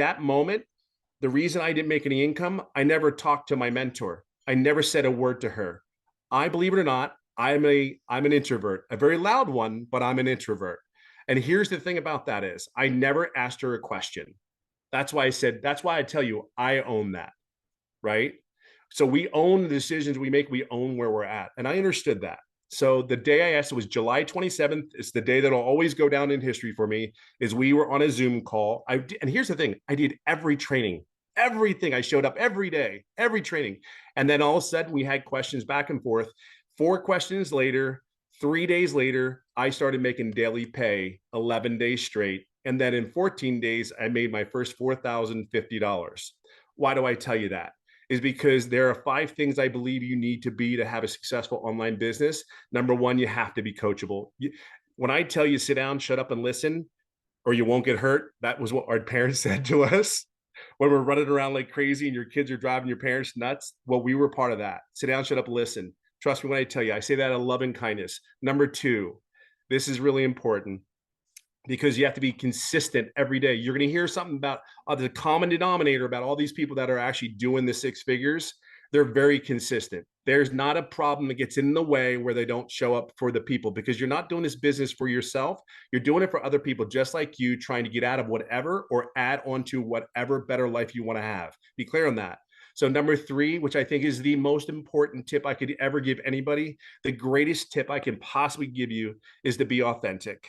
that moment, the reason I didn't make any income, I never talked to my mentor. I never said a word to her. I, believe it or not, I'm an introvert, a very loud one, but I'm an introvert. And here's the thing about that is I never asked her a question. That's why I said, that's why I tell you, I own that, right? So we own the decisions we make, we own where we're at. And I understood that. So the day I asked, it was July 27th. It's the day that'll always go down in history for me, is we were on a Zoom call. And here's the thing, I did every training, everything. I showed up every day, every training. And then all of a sudden we had questions back and forth. 4 questions later, 3 days later, I started making daily pay 11 days straight. And then in 14 days, I made my first $4,050. Why do I tell you that? Is because there are 5 things I believe you need to be to have a successful online business. Number one, you have to be coachable. When I tell you sit down, shut up and listen, or you won't get hurt, that was what our parents said to us when we're running around like crazy and your kids are driving your parents nuts. Well, we were part of that. Sit down, shut up, listen. Trust me when I tell you, I say that out of love and kindness. Number two, this is really important because you have to be consistent every day. You're going to hear something about the common denominator about all these people that are actually doing the 6 figures. They're very consistent. There's not a problem that gets in the way where they don't show up for the people, because you're not doing this business for yourself. You're doing it for other people just like you, trying to get out of whatever or add on to whatever better life you want to have. Be clear on that. So number 3, which I think is the most important tip I could ever give anybody, the greatest tip I can possibly give you, is to be authentic.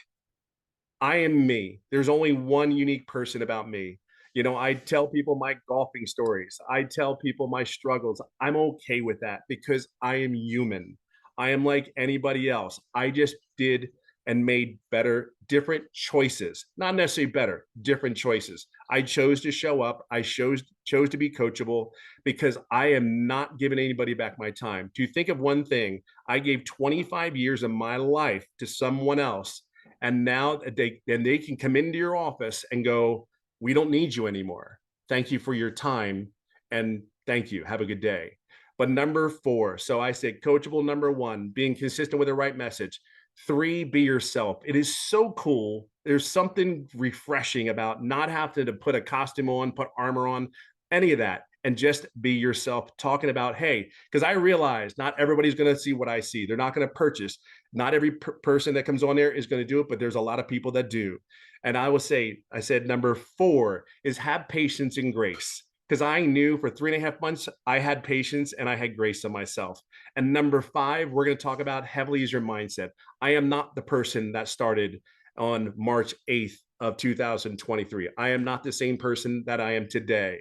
I am me. There's only one unique person about me. You know, I tell people my golfing stories. I tell people my struggles. I'm okay with that because I am human. I am like anybody else. I just did and made better, different choices. Not necessarily better, different choices. I chose to show up. I chose to be coachable because I am not giving anybody back my time. To think of one thing, I gave 25 years of my life to someone else, and now they can come into your office and go, we don't need you anymore. Thank you for your time, and thank you. Have a good day. But number 4, so I said coachable. Number 1, being consistent with the right message. 3, be yourself. It is so cool. There's something refreshing about not having to put a costume on, put armor on, any of that, and just be yourself, talking about, hey, because I realize not everybody's going to see what I see. They're not going to purchase. Not every person that comes on there is going to do it, but there's a lot of people that do. And I will say, I said, number 4 is have patience and grace. Because I knew for 3.5 months, I had patience and I had grace on myself. And number 5, we're going to talk about heavily, is your mindset. I am not the person that started on March 8th of 2023. I am not the same person that I am today.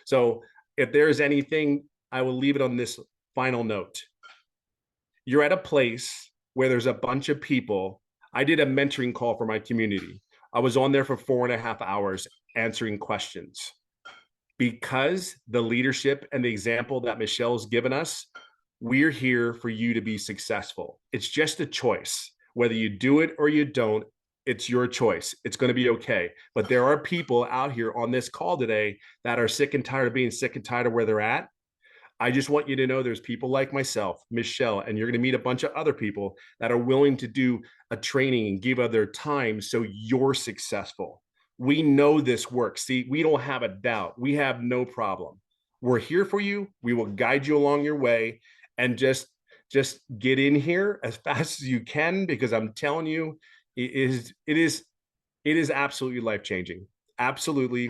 So if there's anything, I will leave it on this final note. You're at a place where there's a bunch of people. I did a mentoring call for my community. I was on there for 4.5 hours answering questions, because the leadership and the example that Michelle's given us, we're here for you to be successful. It's just a choice. Whether you do it or you don't, it's your choice. It's going to be okay. But there are people out here on this call today that are sick and tired of being sick and tired of where they're at. I just want you to know there's people like myself, Michelle, and you're going to meet a bunch of other people that are willing to do a training and give of their time so you're successful. We know this works. See, we don't have a doubt. We have no problem. We're here for you. We will guide you along your way, and just get in here as fast as you can, because I'm telling you, it is absolutely life-changing. Absolutely.